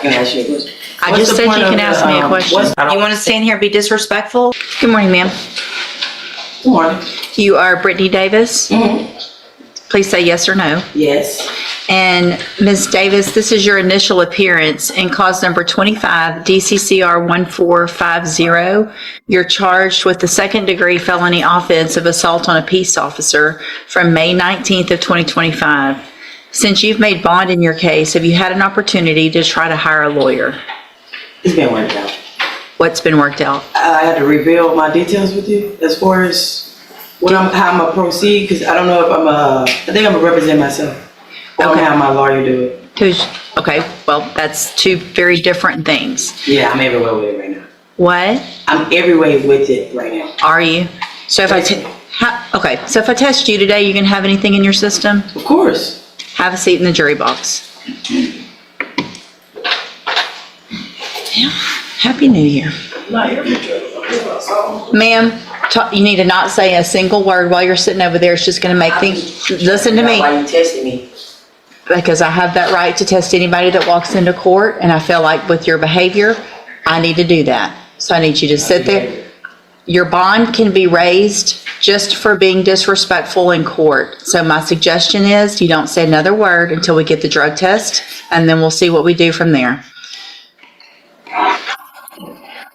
can ask you a question. I just said you can ask me a question. You want to stand here and be disrespectful? Good morning, ma'am. Good morning. You are Britney Davis? Mm-hmm. Please say yes or no. Yes. And Ms. Davis, this is your initial appearance in cause number 25, DCCR 1450. You're charged with the second-degree felony offense of assault on a peace officer from May 19th of 2025. Since you've made bond in your case, have you had an opportunity to try to hire a lawyer? It's been worked out. What's been worked out? I had to reveal my details with you as far as how I'm gonna proceed, because I don't know if I think I'm gonna represent myself. Or I'm gonna have my lawyer do it. Okay, well, that's two very different things. Yeah, I'm everywhere with it right now. What? I'm everywhere with it right now. Are you? So if okay, so if I test you today, you gonna have anything in your system? Of course. Have a seat in the jury box. Yeah. Happy New Year. Ma'am, you need to not say a single word while you're sitting over there. It's just going to make things, listen to me. Why are you testing me? Because I have that right to test anybody that walks into court, and I feel like with your behavior, I need to do that. So I need you to sit there. Your bond can be raised just for being disrespectful in court. So my suggestion is you don't say another word until we get the drug test, and then we'll see what we do from there.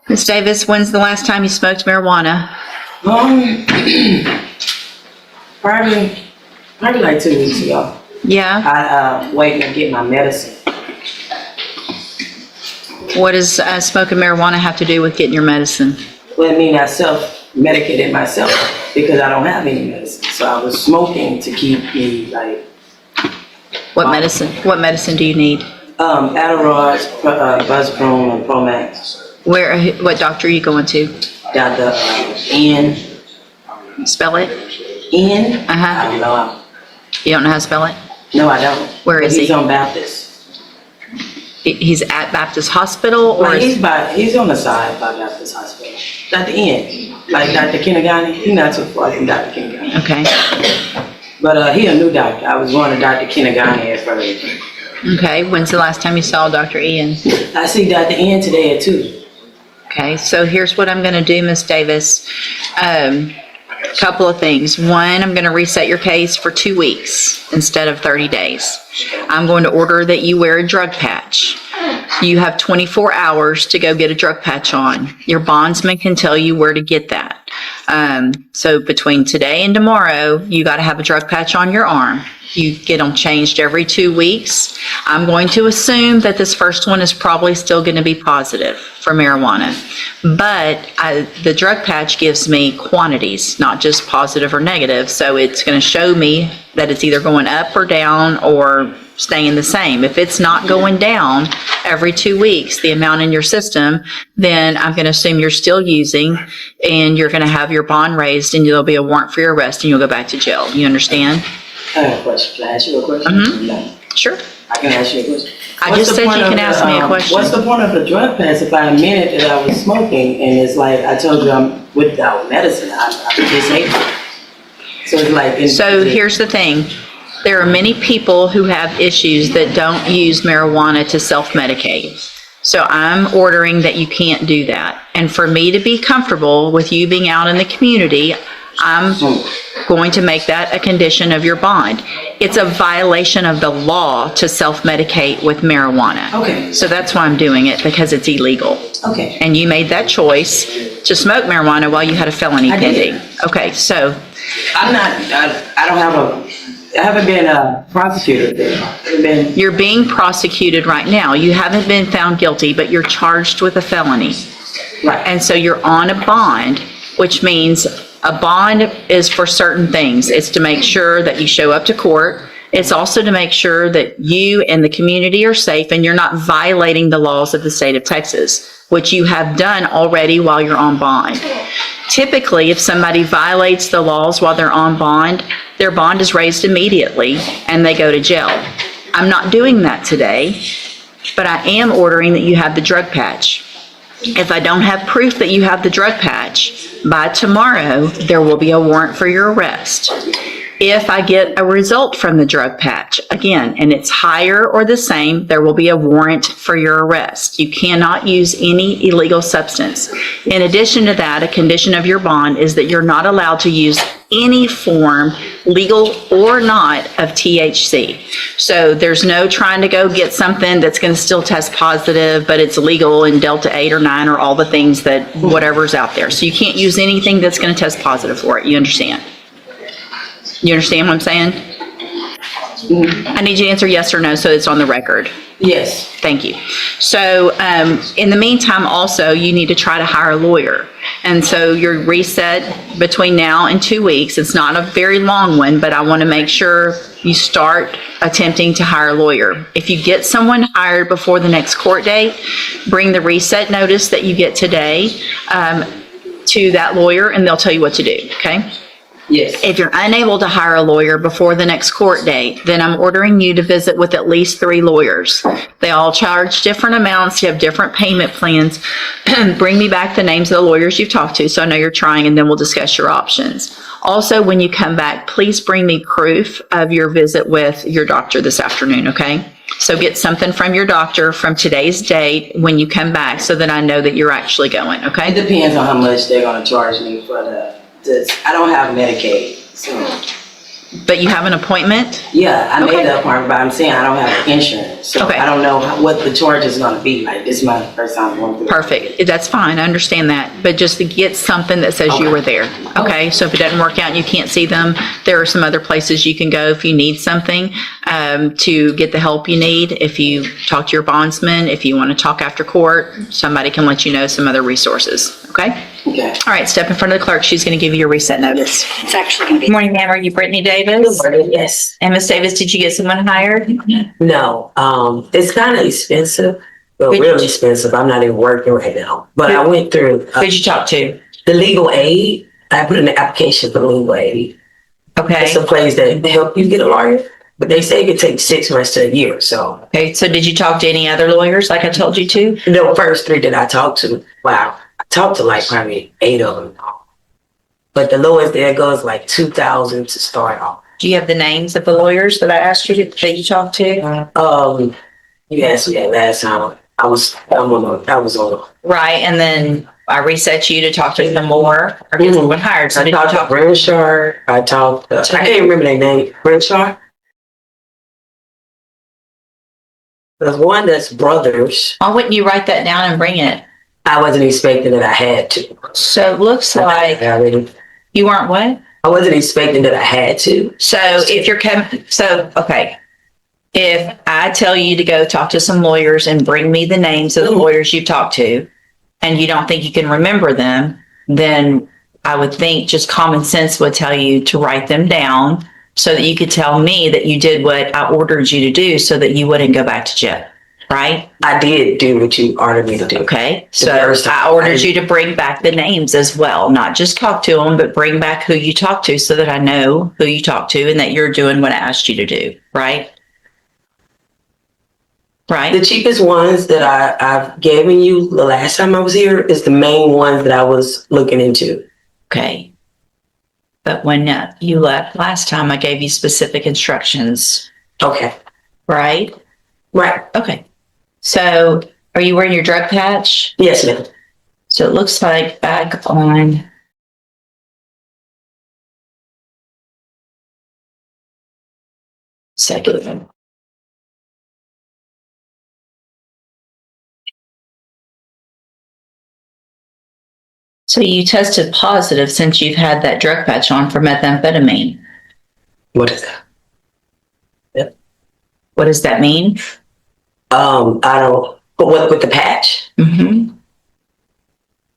Ms. Davis, when's the last time you smoked marijuana? Probably like 2 weeks ago. Yeah? I waiting to get my medicine. What does smoking marijuana have to do with getting your medicine? Well, I mean, I self-medicated myself because I don't have any medicine. So I was smoking to keep me like... What medicine do you need? Adderall, Buzzprone, and Promax. What doctor are you going to? Dr. N. Spell it? N? Uh-huh. I don't know. You don't know how to spell it? No, I don't. Where is he? He's on Baptist. He's at Baptist Hospital? Or he's on the side by Baptist Hospital. Dr. N. Like Dr. Kinagani. He's not too far from Dr. Kinagani. Okay. But he a new doctor. I was going to Dr. Kinagani at first. Okay. When's the last time you saw Dr. Ian? I see Dr. N today at 2. Okay, so here's what I'm going to do, Ms. Davis. Couple of things. One, I'm going to reset your case for 2 weeks instead of 30 days. I'm going to order that you wear a drug patch. You have 24 hours to go get a drug patch on. Your bondsman can tell you where to get that. So between today and tomorrow, you got to have a drug patch on your arm. You get them changed every 2 weeks. I'm going to assume that this first one is probably still going to be positive for marijuana. But the drug patch gives me quantities, not just positive or negative. So it's going to show me that it's either going up or down or staying the same. If it's not going down every 2 weeks, the amount in your system, then I'm going to assume you're still using, and you're going to have your bond raised, and there'll be a warrant for your arrest, and you'll go back to jail. You understand? I have a question. Can I ask you a question? Mm-hmm. No. Sure. I can ask you a question. I just said you can ask me a question. What's the point of the drug pass if I admitted that I was smoking, and it's like I told you I'm without medicine? I'm disabled. So it's like... So here's the thing. There are many people who have issues that don't use marijuana to self-medicate. So I'm ordering that you can't do that. And for me to be comfortable with you being out in the community, I'm going to make that a condition of your bond. It's a violation of the law to self-medicate with marijuana. Okay. So that's why I'm doing it, because it's illegal. Okay. And you made that choice to smoke marijuana while you had a felony pending. Okay, so. I haven't been prosecuted there. You're being prosecuted right now. You haven't been found guilty, but you're charged with a felony. Right. And so you're on a bond, which means a bond is for certain things. It's to make sure that you show up to court. It's also to make sure that you and the community are safe and you're not violating the laws of the state of Texas, which you have done already while you're on bond. Typically, if somebody violates the laws while they're on bond, their bond is raised immediately and they go to jail. I'm not doing that today, but I am ordering that you have the drug patch. If I don't have proof that you have the drug patch, by tomorrow, there will be a warrant for your arrest. If I get a result from the drug patch, again, and it's higher or the same, there will be a warrant for your arrest. You cannot use any illegal substance. In addition to that, a condition of your bond is that you're not allowed to use any form, legal or not, of THC. So there's no trying to go get something that's going to still test positive, but it's legal in Delta 8 or 9 or all the things that whatever's out there. So you can't use anything that's going to test positive for it. You understand? You understand what I'm saying? I need you to answer yes or no so it's on the record. Yes. Thank you. So in the meantime, also, you need to try to hire a lawyer. And so your reset between now and 2 weeks, it's not a very long one, but I want to make sure you start attempting to hire a lawyer. If you get someone hired before the next court date, bring the reset notice that you get today to that lawyer and they'll tell you what to do, okay? Yes. If you're unable to hire a lawyer before the next court date, then I'm ordering you to visit with at least 3 lawyers. They all charge different amounts. You have different payment plans. Bring me back the names of the lawyers you've talked to so I know you're trying, and then we'll discuss your options. Also, when you come back, please bring me proof of your visit with your doctor this afternoon, okay? So get something from your doctor from today's date when you come back so that I know that you're actually going, It okay? depends on how much they're gonna charge me for I don't have Medicaid, so. But you have an appointment? Yeah, I Okay. made the appointment, but I'm saying I don't have insurance, so Okay. I don't know what the charge is gonna be. Like, this is my first time going through it. Perfect. That's fine. I understand that. But just to get something that says you Okay. were there. Okay? So if it doesn't work out and you can't see them, there are some other places you can go if you need something to get the help you need. If you talk to your bondsman, if you want to talk after court, somebody can let you know some other resources. Okay? Okay. All right. Step in front of the clerk. She's going to give you your reset notice. It's actually going to Good be. morning, ma'am. Are you Britney Davis? Yes. And Miss Davis, did you get someone hired? No. It's kind of expensive, but Who'd really you- expensive. I'm not even working right now. But I went through Who'd you talk to? the legal aid. I put in an application for legal aid. Okay. It's a place that help you get a lawyer, but they say it could take 6 months to a year. So Okay. So did you talk to any other lawyers like I told you to? the first 3 that I talked to, wow, I talked to like probably 8 of them. But the lowest there goes like 2,000 to start off. Do you have the names of the lawyers that I asked you that you talked to? You asked me that last time. I was on. Right, and then I reset you to talk to them more or get someone hired. So I did you talked to talk? Renshaw. I can't remember their name. Renshaw. There's one that's brothers. Why wouldn't you write that down and bring it? I wasn't expecting that I had to. So it looks like I you weren't what? wasn't expecting that I had to. So if you're okay. If I tell you to go talk to some lawyers and bring me the names of the lawyers you've talked to, and you don't think you can remember them, then I would think just common sense would tell you to write them down so that you could tell me that you did what I ordered you to do so that you wouldn't go back to jail, right? I did do what you ordered me to do. Okay, so first time. I ordered you to bring back the names as well, not just talk to them, but bring back who you talked to so that I know who you talked to and that you're doing what I asked you to do, right? Right? The cheapest ones that I've given you the last time I was here is the main ones that I was looking into. Okay. But when you left last time, I gave you specific instructions, Okay. right? Right. Okay. So are you wearing your drug patch? Yes, ma'am. So it looks like back on second. So you tested positive since you've had that drug patch on for methamphetamine. What is that? What does that mean? I don't. But what with the patch? Mm-hmm.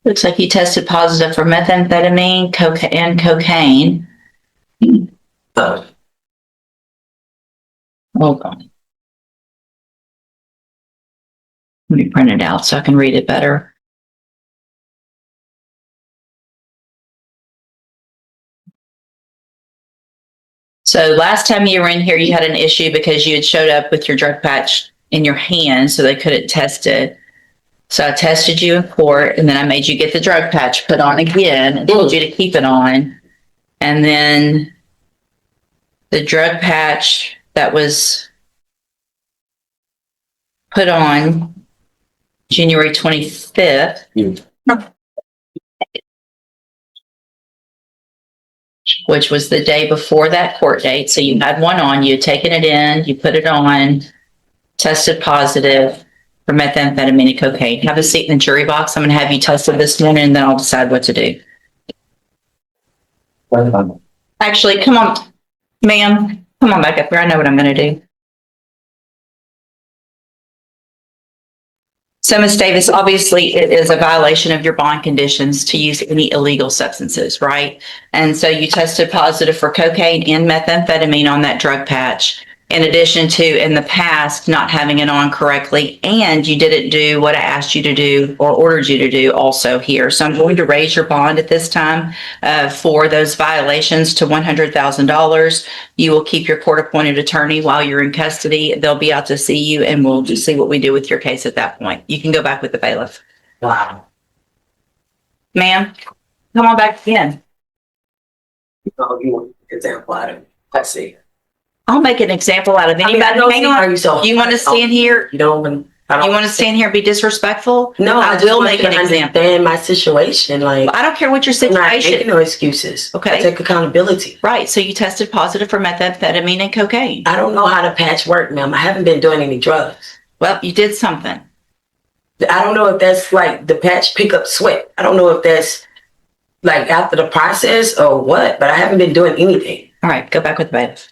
Looks like you tested positive for methamphetamine, cocaine. Uh, Hold on. Let me print it out so I can read it better. So last time you were in here, you had an issue because you had showed up with your drug patch in your hand, so they couldn't test it. So I tested you in court, and then I made you get the drug patch put on again and told you to keep it on. And then the drug patch that was put on January 25th, which was the day before that court date. So you had one on, you had taken it in, you put it on, tested positive for methamphetamine and cocaine. Have a seat in the jury box. I'm going to have you tested this morning, and then I'll decide what to do. Actually, come on, ma'am. Come on back up here. I know what I'm going to do. So, Ms. Davis, obviously it is a violation of your bond conditions to use any illegal substances, right? And so you tested positive for cocaine and methamphetamine on that drug patch, in addition to, in the past, not having it on correctly, and you didn't do what I asked you to do or ordered you to do also here. So I'm going to raise your bond at this time for those violations to $100,000. You will keep your court-appointed attorney while you're in custody. They'll be out to see you, and we'll just see what we do with your case at that point. You can go back with the bailiff. Wow. Ma'am, come on back again. Oh, you want an example out of it? Let's see. I'll make an example out of anybody. Hang on. You want to stand here? You don't want. You want to stand here and be disrespectful? No, I will make an example. Understand my situation. Like, I don't care what your I'm not situation. making no excuses. Okay. I take accountability. Right. So you tested positive for methamphetamine and cocaine. I don't know how the patch work, ma'am. I haven't been doing any drugs. Well, you did something. I don't know if that's like the patch pick up sweat. I don't know if that's like after the process or what, but I haven't been doing anything. All right. Go back with the bailiff.